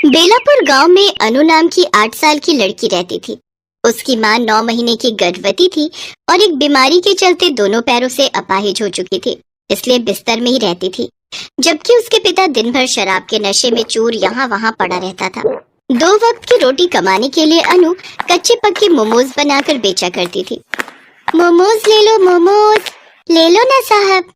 बेलापुर गांव में अनु नाम की 8 साल की लड़की रहती थी। उसकी मां 9 महीने की गर्भवती थी और एक बीमारी के चलते दोनों पैरों से अपाहिज हो चुकी थी, इसलिए बिस्तर में ही रहती थी। जबकि उसके पिता दिन भर शराब के नशे में चूर यहाँ वहाँ पड़ा रहता था। 2 वक्त की रोटी कमाने के लिए अनु कच्चे पक्के मोमोज बनाकर बेचा करती थी। मोमोज ले लो, मोमोज ले लो ना साहब।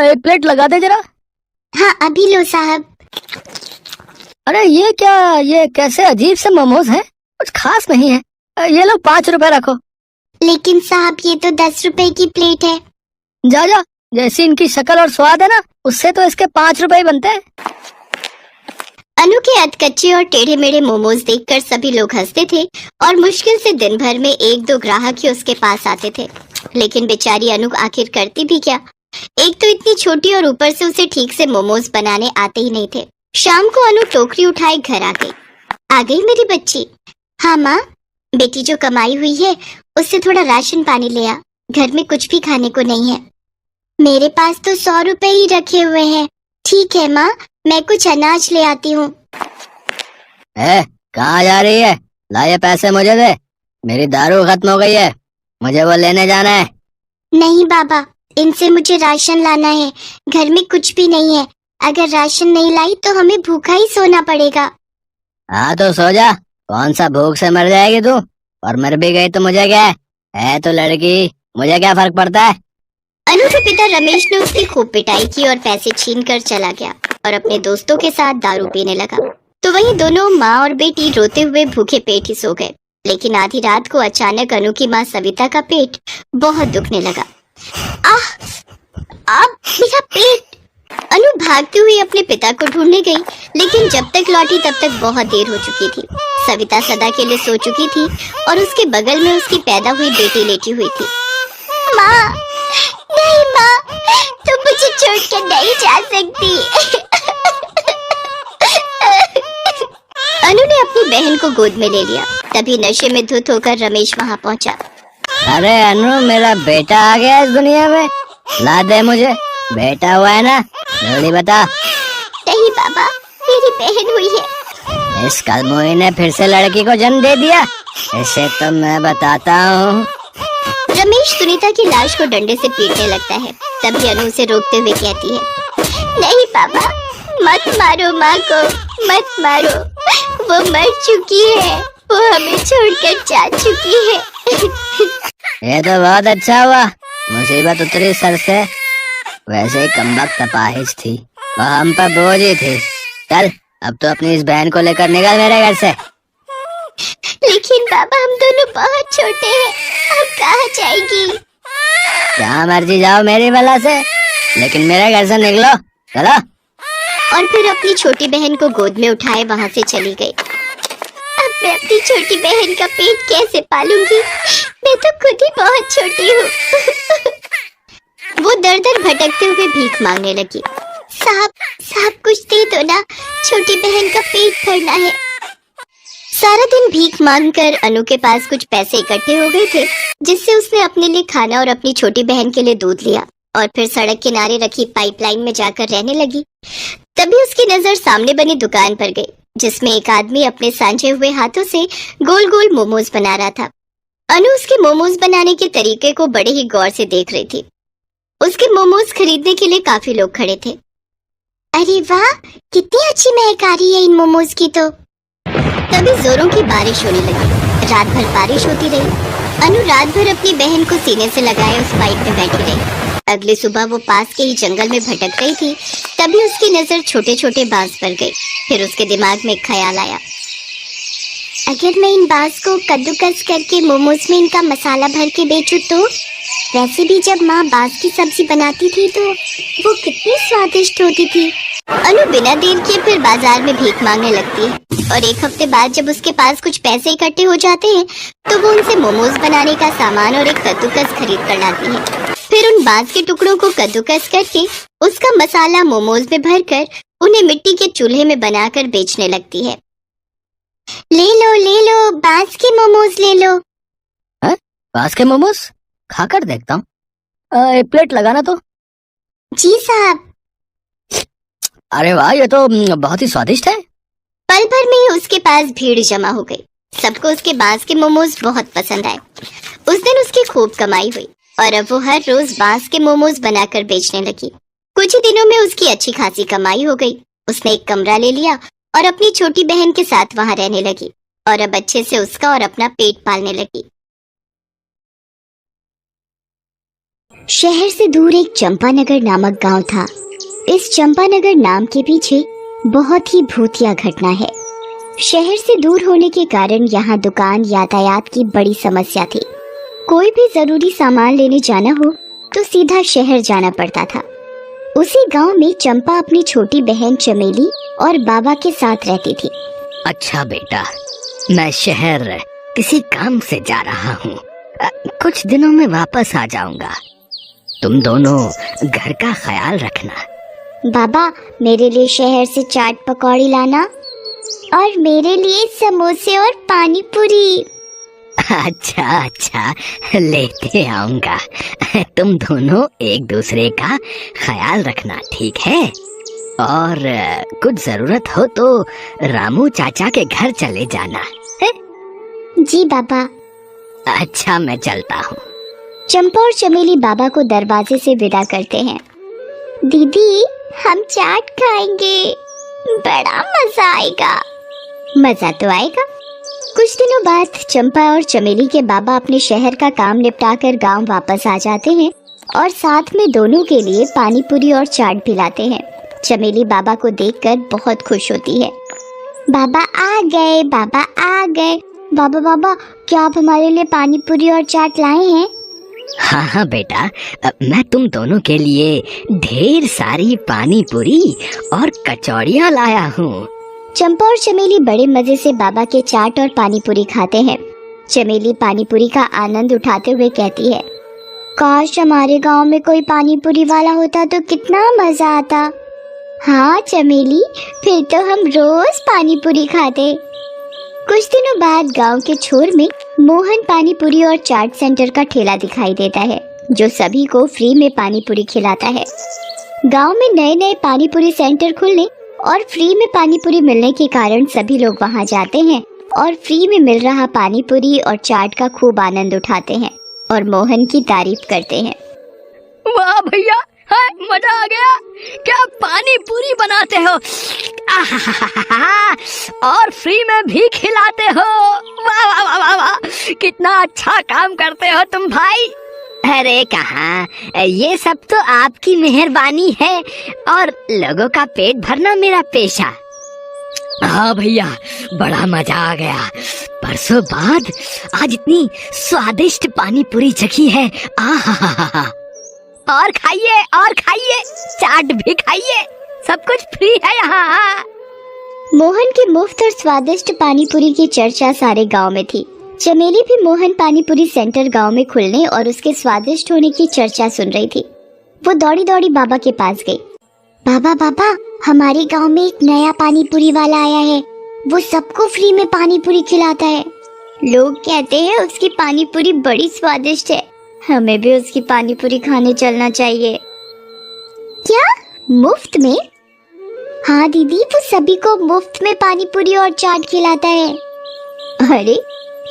एक प्लेट लगा दे जरा। हाँ अभी लो साहब। अरे ये क्या, ये कैसे अजीब से मोमोज हैं? कुछ खास नहीं है। ये लो 5 रुपए रखो। लेकिन साहब ये तो 10 रुपए की प्लेट है। जा जा, जैसी इनकी शक्ल और स्वाद है ना, उससे तो इसके 5 रुपए ही बनते हैं। अनु के अधकच्चे और टेढ़े मेढ़े मोमोज देखकर सभी लोग हंसते थे और मुश्किल से दिन भर में 1-2 ग्राहक ही उसके पास आते थे। लेकिन बेचारी अनु आखिर करती भी क्या? एक तो इतनी छोटी और ऊपर से उसे ठीक से मोमोज बनाने आते ही नहीं थे। शाम को अनु टोकरी उठाए घर आ गई मेरी बच्ची। हाँ माँ, बेटी जो कमाई हुई है उससे थोड़ा राशन पानी ले आ, घर में कुछ भी खाने को नहीं है। मेरे पास तो 100 रुपए ही रखे हुए हैं। ठीक है माँ, मैं कुछ अनाज ले आती हूँ। कहाँ जा रही है? ला ये पैसे मुझे दे, मेरी दारू खत्म हो गई है, मुझे वो लेने जाना है। नहीं बाबा, इनसे मुझे राशन लाना है, घर में कुछ भी नहीं है। अगर राशन नहीं लाई तो हमें भूखा ही सोना पड़ेगा। हाँ तो सो जा, कौन सा भूख से मर जाएगी तू? और मर भी गई तो मुझे क्या है तो लड़की, मुझे क्या फर्क पड़ता है? अनु के पिता रमेश ने उसकी खूब पिटाई की और पैसे छीन कर चला गया और अपने दोस्तों के साथ दारू पीने लगा। तो वहीं दोनों माँ और बेटी रोते हुए भूखे पेट ही सो गए। लेकिन आधी रात को अचानक अनु की माँ सविता का पेट बहुत दुखने लगा। आह, अब मेरा पेट। अनु भागते हुए अपने पिता को ढूंढने गई, लेकिन जब तक लौटी तब तक बहुत देर हो चुकी थी। सविता सदा के लिए सो चुकी थी और उसके बगल में उसकी पैदा हुई बेटी लेटी हुई थी। माँ, नहीं माँ, तुम मुझे छोड़ कर नहीं जा सकती। अनु ने अपनी बहन को गोद में ले लिया। तभी नशे में धुत होकर रमेश वहाँ पहुँचा। अरे अनु, मेरा बेटा आ गया इस दुनिया में, ला दे मुझे। बेटा हुआ है ना, जल्दी बता। नहीं बाबा, मेरी बहन हुई है। इस कलमुई ने फिर से लड़की को जन्म दे दिया, इसे तो मैं बताता हूँ। रमेश सुनीता की लाश को डंडे से पीटने लगता है। तभी अनु उसे रोकते हुए कहती है, नहीं बाबा, मत मारो माँ को, मत मारो, वो मर चुकी है, वो हमें छोड़कर जा चुकी है। ये तो बहुत अच्छा हुआ, मुसीबत उतरी सर से। वैसे ही कमबख्त अपाहिज थी और हम पर बोझ ही थी। चल अब तो अपनी इस बहन को लेकर निकल मेरे घर से। लेकिन बाबा, हम दोनों बहुत छोटे हैं, अब कहाँ जाएगी? जहाँ मर्जी जाओ मेरी बला से, लेकिन मेरे घर से निकलो, चलो। और फिर अपनी छोटी बहन को गोद में उठाए वहाँ से चली गई। अब मैं अपनी छोटी बहन का पेट कैसे पालूंगी? मैं तो खुद ही बहुत छोटी हूँ। वो दर-दर भटकते हुए भीख मांगने लगी। साहब, साहब कुछ दे दो ना, छोटी बहन का पेट भरना है। सारा दिन भीख मांगकर अनु के पास कुछ पैसे इकट्ठे हो गए थे, जिससे उसने अपने लिए खाना और अपनी छोटी बहन के लिए दूध लिया और फिर सड़क किनारे रखी पाइपलाइन में जाकर रहने लगी। तभी उसकी नजर सामने बनी दुकान पर गई, जिसमें एक आदमी अपने सांझे हुए हाथों से गोल गोल मोमोज बना रहा था। अनु उसके मोमोज बनाने के तरीके को बड़े ही गौर से देख रही थी। उसके मोमोज खरीदने के लिए काफी लोग खड़े थे। अरे वाह, कितनी अच्छी महक आ रही है इन मोमोज की तो। तभी जोरों की बारिश होने लगी। रात भर बारिश होती रही। अनु रात भर अपनी बहन को सीने से लगाए उस पाइप में बैठी रही। अगली सुबह वो पास के ही जंगल में भटक रही थी। तभी उसकी नजर छोटे छोटे बांस पर गई। फिर उसके दिमाग में एक ख्याल आया, अगर मैं इन बांस को कद्दूकस करके मोमोज में इनका मसाला भर के बेचूं तो? वैसे भी जब माँ बांस की सब्जी बनाती थी तो वो कितनी स्वादिष्ट होती थी। अनु बिना देर किए फिर बाजार में भीख मांगने लगती है और एक हफ्ते बाद जब उसके पास कुछ पैसे इकट्ठे हो जाते हैं तो वो उनसे मोमोज बनाने का सामान और एक कद्दूकस खरीद कर लाती है। फिर उन बांस के टुकड़ों को कद्दूकस करके उसका मसाला मोमोज में भरकर उन्हें मिट्टी के चूल्हे में बनाकर बेचने लगती है। ले लो, बांस के मोमोज ले लो। बांस के मोमोज खाकर देखता हूँ। एक प्लेट लगाना तो। जी साहब। अरे वाह, ये तो बहुत ही स्वादिष्ट है। पल में उसके पास भीड़ जमा हो गई। सबको उसके बांस के मोमोज बहुत पसंद आए। उस दिन उसकी खूब कमाई हुई और अब वो हर रोज बांस के मोमोज बनाकर बेचने लगी। कुछ ही दिनों में उसकी अच्छी खासी कमाई हो गई। उसने एक कमरा ले लिया और अपनी छोटी बहन के साथ वहां रहने लगी और अब अच्छे से उसका और अपना पेट पालने लगी। शहर से दूर एक चंपानगर नामक गांव था। इस चंपानगर नाम के पीछे बहुत ही भूतिया घटना है। शहर से दूर होने के कारण यहाँ दुकान यातायात की बड़ी समस्या थी। कोई भी जरूरी सामान लेने जाना हो तो सीधा शहर जाना पड़ता था। उसी गांव में चंपा अपनी छोटी बहन चमेली और बाबा के साथ रहती थी। अच्छा बेटा, मैं शहर किसी काम से जा रहा हूँ। कुछ दिनों में वापस आ जाऊंगा। तुम दोनों घर का ख्याल रखना। बाबा, मेरे लिए शहर से चाट पकौड़ी लाना और मेरे लिए समोसे और पानी पूरी। अच्छा अच्छा, लेते आऊंगा। तुम दोनों एक दूसरे का ख्याल रखना, ठीक है? और कुछ जरूरत हो तो रामू चाचा के घर चले जाना है? जी बाबा। अच्छा, मैं चलता हूँ। चंपा और चमेली बाबा को दरवाजे से विदा करते हैं। दीदी, हम चाट खाएंगे, बड़ा मजा आएगा। मजा तो आएगा। कुछ दिनों बाद चंपा और चमेली के बाबा अपने शहर का काम निपटाकर गांव वापस आ जाते हैं और साथ में दोनों के लिए पानी पूरी और चाट भी लाते हैं। चमेली बाबा को देखकर बहुत खुश होती है। बाबा आ गए, बाबा आ गए। बाबा बाबा, क्या आप हमारे लिए पानी पूरी और चाट लाए हैं? हाँ हाँ बेटा, मैं तुम दोनों के लिए ढेर सारी पानी पूरी और कचौड़ियाँ लाया हूँ। चंपा और चमेली बड़े मजे से बाबा के चाट और पानी पूरी खाते हैं। चमेली पानी पूरी का आनंद उठाते हुए कहती है, काश हमारे गांव में कोई पानी पूरी वाला होता तो कितना मजा आता। हाँ चमेली, फिर तो हम रोज पानी पूरी खाते। कुछ दिनों बाद गांव के छोर में मोहन पानी पूरी और चाट सेंटर का ठेला दिखाई देता है, जो सभी को फ्री में पानी पूरी खिलाता है। गांव में नए नए पानी पूरी सेंटर खुलने और फ्री में पानी पूरी मिलने के कारण सभी लोग वहां जाते हैं और फ्री में मिल रहा पानी पूरी और चाट का खूब आनंद उठाते हैं और मोहन की तारीफ करते हैं। वाह भैया, मजा आ गया। क्या पानी पूरी बनाते हो, और फ्री में भी खिलाते हो। वाह वाह वाह वाह वाह, कितना अच्छा काम करते हो तुम भाई। अरे कहाँ, ये सब तो आपकी मेहरबानी है और लोगों का पेट भरना मेरा पेशा। हाँ भैया, बड़ा मजा आ गया। बरसों बाद आज इतनी स्वादिष्ट पानी पूरी चखी है। आहा, और खाइए, चाट भी खाइए, सब कुछ फ्री है यहाँ। मोहन के मुफ्त और स्वादिष्ट पानी पूरी की चर्चा सारे गांव में थी। चमेली भी मोहन पानी पूरी सेंटर गांव में खुलने और उसके स्वादिष्ट होने की चर्चा सुन रही थी। वो दौड़ी दौड़ी बाबा के पास गई। बाबा बाबा, हमारे गांव में एक नया पानी पूरी वाला आया है। वो सबको फ्री में पानी पूरी खिलाता है। लोग कहते हैं उसकी पानी पूरी बड़ी स्वादिष्ट है। हमें भी उसकी पानी पूरी खाने चलना चाहिए। क्या, मुफ्त में? हाँ दीदी, वो सभी को मुफ्त में पानी पूरी और चाट खिलाता है। अरे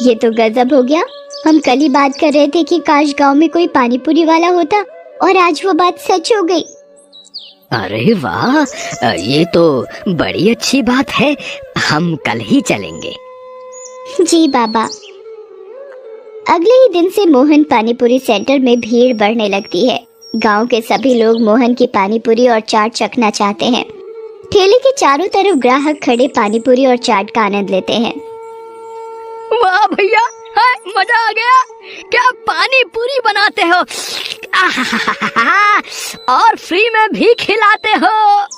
ये तो गजब हो गया। हम कल ही बात कर रहे थे कि काश गांव में कोई पानी पूरी वाला होता और आज वो बात सच हो गई। अरे वाह, ये तो बड़ी अच्छी बात है। हम कल ही चलेंगे। जी बाबा। अगले ही दिन से मोहन पानी पूरी सेंटर में भीड़ बढ़ने लगती है। गांव के सभी लोग मोहन की पानी पूरी और चाट चखना चाहते हैं। ठेले के चारों तरफ ग्राहक खड़े पानी पूरी और चाट का आनंद लेते हैं। वाह भैया, मजा आ गया। क्या पानी पूरी बनाते हो, और फ्री में भी खिलाते हो।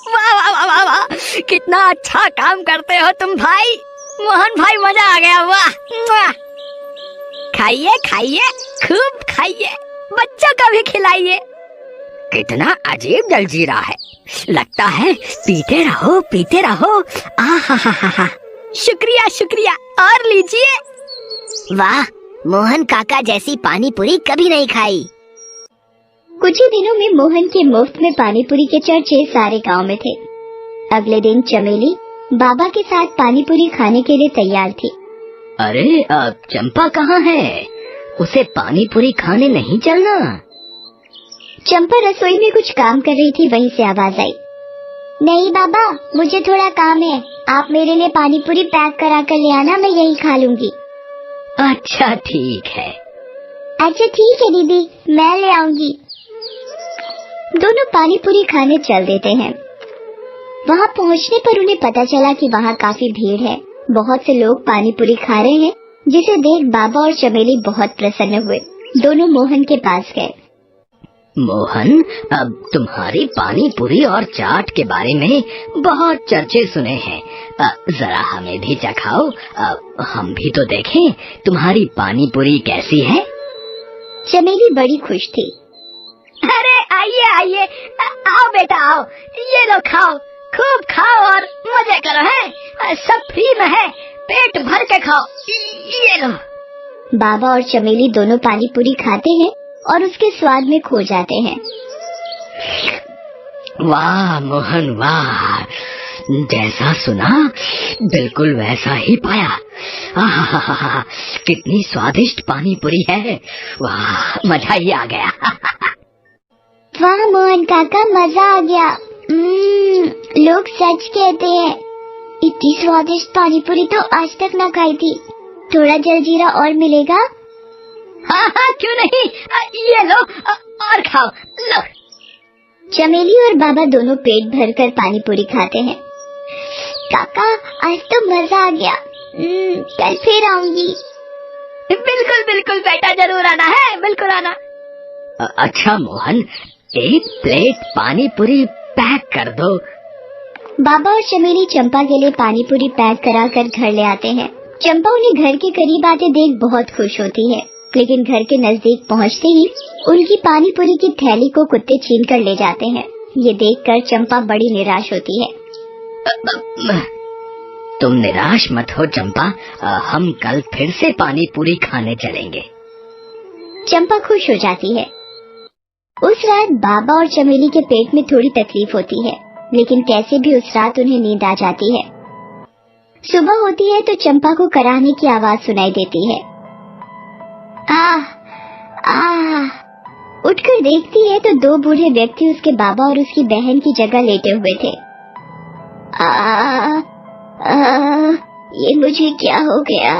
वाह वाह वाह वाह वाह, कितना अच्छा काम करते हो तुम भाई। मोहन भाई, मजा आ गया। वाह, खाइए खाइए, खूब खाइए, बच्चों को भी खिलाइए। कितना अजीब जलजीरा है, लगता है पीते रहो पीते रहो। आहा, शुक्रिया शुक्रिया, और लीजिए। वाह, मोहन काका जैसी पानी पूरी कभी नहीं खाई। कुछ ही दिनों में मोहन के मुफ्त में पानी पूरी के चर्चे सारे गांव में थे। अगले दिन चमेली बाबा के साथ पानी पूरी खाने के लिए तैयार थी। अरे चंपा कहाँ है? उसे पानी पूरी खाने नहीं चलना? चंपा रसोई में कुछ काम कर रही थी, वहीं से आवाज आई। नहीं बाबा, मुझे थोड़ा काम है, आप मेरे लिए पानी पूरी पैक करा कर ले आना, मैं यही खा लूंगी। अच्छा ठीक है। अच्छा ठीक है दीदी, मैं ले आऊंगी। दोनों पानी पूरी खाने चल देते हैं। वहाँ पहुँचने पर उन्हें पता चला कि वहाँ काफी भीड़ है। बहुत से लोग पानी पूरी खा रहे हैं, जिसे देख बाबा और चमेली बहुत प्रसन्न हुए। दोनों मोहन के पास गए। मोहन, अब तुम्हारी पानी पूरी और चाट के बारे में बहुत चर्चे सुने हैं। जरा हमें भी चखाओ, हम भी तो देखें तुम्हारी पानी पूरी कैसी है। चमेली बड़ी खुश थी। अरे आइए आइए, आओ बेटा आओ, ये लो खाओ, खूब खाओ और मजे करो हैं, सब फ्री में है, पेट भर के खाओ, ये लो। बाबा और चमेली दोनों पानी पूरी खाते हैं और उसके स्वाद में खो जाते हैं। वाह मोहन वाह, जैसा सुना बिल्कुल वैसा ही पाया। आहा, कितनी स्वादिष्ट पानी पूरी है, वाह मजा ही आ गया। वाह मोहन काका, मजा आ गया। लोग सच कहते हैं, इतनी स्वादिष्ट पानी पूरी तो आज तक ना खाई थी। थोड़ा जलजीरा और मिलेगा? हाँ हाँ क्यों नहीं, ये लो और खाओ लो। चमेली और बाबा दोनों पेट भरकर पानी पूरी खाते हैं। काका आज तो मजा आ गया, कल फिर आऊंगी। बिल्कुल बिल्कुल बेटा, जरूर आना है, बिल्कुल आना। अच्छा मोहन, एक प्लेट पानी पूरी पैक कर दो। बाबा और चमेली चंपा के लिए पानी पूरी पैक करा कर घर ले आते हैं। चंपा उन्हें घर के करीब आते देख बहुत खुश होती है, लेकिन घर के नजदीक पहुंचते ही उनकी पानी पूरी की थैली को कुत्ते छीन कर ले जाते हैं। ये देखकर चंपा बड़ी निराश होती है। तुम निराश मत हो चंपा, हम कल फिर से पानी पूरी खाने चलेंगे। चंपा खुश हो जाती है। उस रात बाबा और चमेली के पेट में थोड़ी तकलीफ होती है, लेकिन कैसे भी उस रात उन्हें नींद आ जाती है। सुबह होती है तो चंपा को कराहने की आवाज सुनाई देती है। उठकर देखती है तो दो बूढ़े व्यक्ति उसके बाबा और उसकी बहन की जगह लेटे हुए थे। ये मुझे क्या हो गया?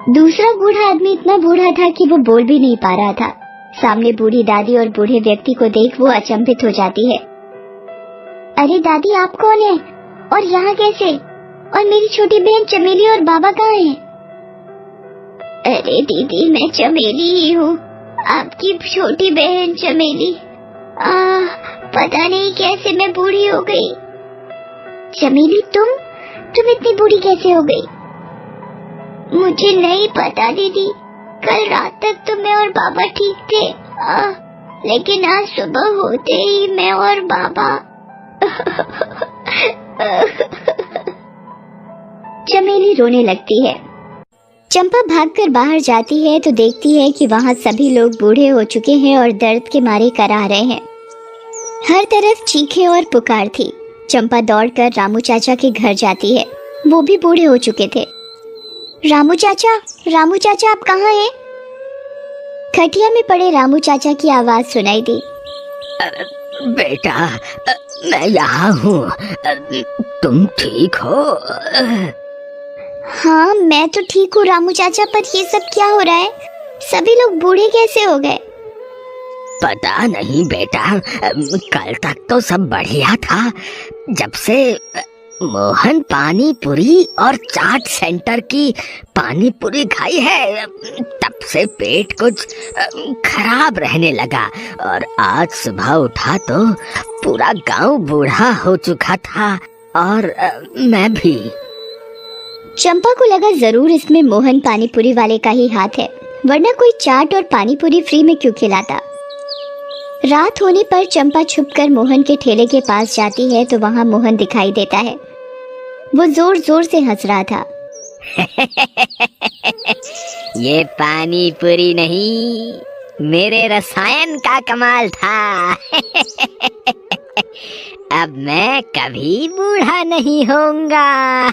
दूसरा बूढ़ा आदमी इतना बूढ़ा था कि वो बोल भी नहीं पा रहा था। सामने बूढ़ी दादी और बूढ़े व्यक्ति को देख वो अचंभित हो जाती है। अरे दादी, आप कौन है और यहाँ कैसे? और मेरी छोटी बहन चमेली और बाबा कहाँ हैं? अरे दीदी, मैं चमेली ही हूँ, आपकी छोटी बहन चमेली। पता नहीं कैसे मैं बूढ़ी हो गई। चमेली, तुम इतनी बूढ़ी कैसे हो गई? मुझे नहीं पता दीदी, कल रात तक तो मैं और बाबा ठीक थे, लेकिन आज सुबह होते ही मैं और बाबा चमेली रोने लगती है। चंपा भागकर बाहर जाती है तो देखती है कि वहाँ सभी लोग बूढ़े हो चुके हैं और दर्द के मारे कराह रहे हैं। हर तरफ चीखें और पुकार थी। चंपा दौड़कर रामू चाचा के घर जाती है, वो भी बूढ़े हो चुके थे। रामू चाचा आप कहाँ हैं? खटिया में पड़े रामू चाचा की आवाज सुनाई दी। बेटा, मैं यहाँ हूँ, तुम ठीक हो? हाँ मैं तो ठीक हूँ रामू चाचा, पर ये सब क्या हो रहा है? सभी लोग बूढ़े कैसे हो गए? पता नहीं बेटा, कल तक तो सब बढ़िया था। जब से मोहन पानी पूरी और चाट सेंटर की पानी पूरी खाई है, तब से पेट कुछ खराब रहने लगा। और आज सुबह उठा तो पूरा गांव बूढ़ा हो चुका था, और मैं भी। चंपा को लगा जरूर इसमें मोहन पानी पूरी वाले का ही हाथ है, वरना कोई चाट और पानी पूरी फ्री में क्यों खिलाता। रात होने पर चंपा छुपकर मोहन के ठेले के पास जाती है तो वहाँ मोहन दिखाई देता है। वो जोर जोर से हंस रहा था। ये पानी पूरी नहीं, मेरे रसायन का कमाल था। अब मैं कभी बूढ़ा नहीं होऊंगा।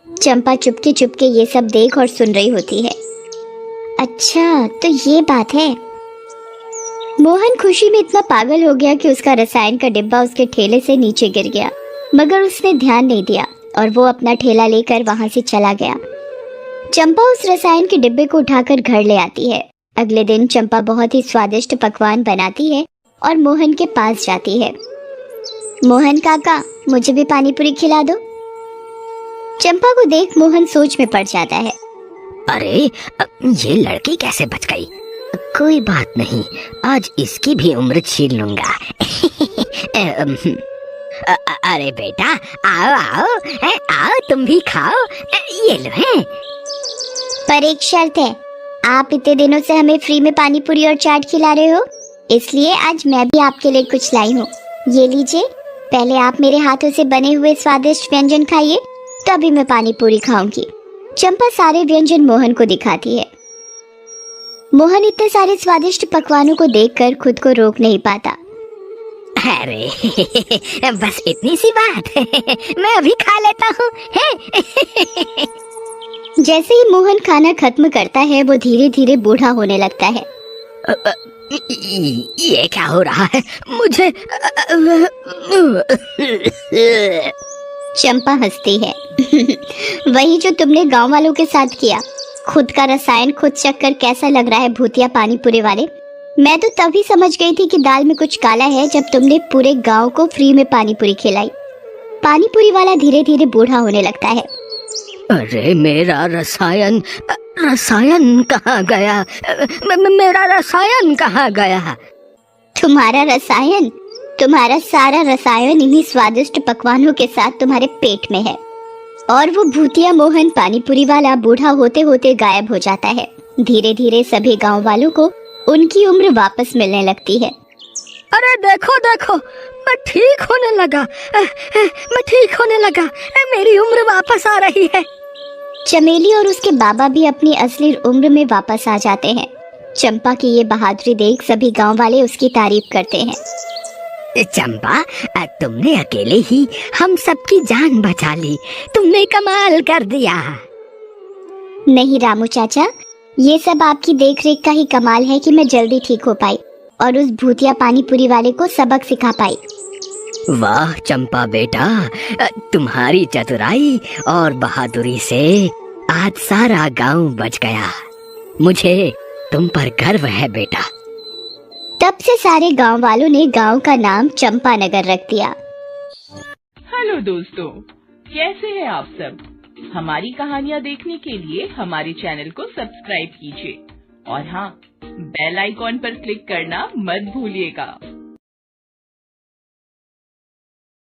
चंपा चुपके चुपके ये सब देख और सुन रही होती है। अच्छा तो ये बात है। मोहन खुशी में इतना पागल हो गया कि उसका रसायन का डिब्बा उसके ठेले से नीचे गिर गया, मगर उसने ध्यान नहीं दिया और वो अपना ठेला लेकर वहां से चला गया। चंपा उस रसायन के डिब्बे को उठाकर घर ले आती है। अगले दिन चंपा बहुत ही स्वादिष्ट पकवान बनाती है और मोहन के पास जाती है। मोहन काका, मुझे भी पानी पूरी खिला दो। चंपा को देख मोहन सोच में पड़ जाता है। अरे ये लड़की कैसे बच गई? कोई बात नहीं, आज इसकी भी उम्र छीन लूंगा। अरे बेटा, आओ आओ, आओ तुम भी खाओ, ये लो है। पर एक शर्त है, आप इतने दिनों से हमें फ्री में पानी पूरी और चाट खिला रहे हो, इसलिए आज मैं भी आपके लिए कुछ लाई हूँ। ये लीजिए, पहले आप मेरे हाथों से बने हुए स्वादिष्ट व्यंजन खाइए, तभी मैं पानी पूरी खाऊंगी। चंपा सारे व्यंजन मोहन को दिखाती है। मोहन इतने सारे स्वादिष्ट पकवानों को देखकर खुद को रोक नहीं पाता। अरे बस इतनी सी बात, मैं अभी खा लेता हूँ। जैसे ही मोहन खाना खत्म करता है, वो धीरे धीरे बूढ़ा होने लगता है। ये क्या हो रहा है मुझे? चंपा हंसती है। वही जो तुमने गांव वालों के साथ किया। खुद का रसायन खुद चख कर कैसा लग रहा है भूतिया पानी पूरी वाले? मैं तो तभी समझ गई थी कि दाल में कुछ काला है जब तुमने पूरे गांव को फ्री में पानी पूरी खिलाई। पानी पूरी वाला धीरे धीरे बूढ़ा होने लगता है। अरे मेरा रसायन कहाँ गया? मेरा रसायन कहाँ गया? तुम्हारा रसायन? तुम्हारा सारा रसायन इन्हीं स्वादिष्ट पकवानों के साथ तुम्हारे पेट में है। और वो भूतिया मोहन पानी पूरी वाला बूढ़ा होते होते गायब हो जाता है। धीरे धीरे सभी गांव वालों को उनकी उम्र वापस मिलने लगती है। अरे देखो देखो, मैं ठीक होने लगा, मेरी उम्र वापस आ रही है। चमेली और उसके बाबा भी अपनी असली उम्र में वापस आ जाते हैं। चंपा की ये बहादुरी देख सभी गांव वाले उसकी तारीफ करते हैं। चंपा, तुमने अकेले ही हम सबकी जान बचा ली, तुमने कमाल कर दिया। नहीं रामू चाचा, ये सब आपकी देखरेख का ही कमाल है कि मैं जल्दी ठीक हो पाई और उस भूतिया पानी पूरी वाले को सबक सिखा पाई। वाह चंपा बेटा, तुम्हारी चतुराई और बहादुरी से आज सारा गांव बच गया। मुझे तुम पर गर्व है बेटा। तब से सारे गांव वालों ने गांव का नाम चंपानगर रख दिया। हेलो दोस्तों, कैसे हैं आप सब? हमारी कहानियाँ देखने के लिए हमारे चैनल को सब्सक्राइब कीजिए और हाँ, बेल आइकॉन पर क्लिक करना मत भूलिएगा।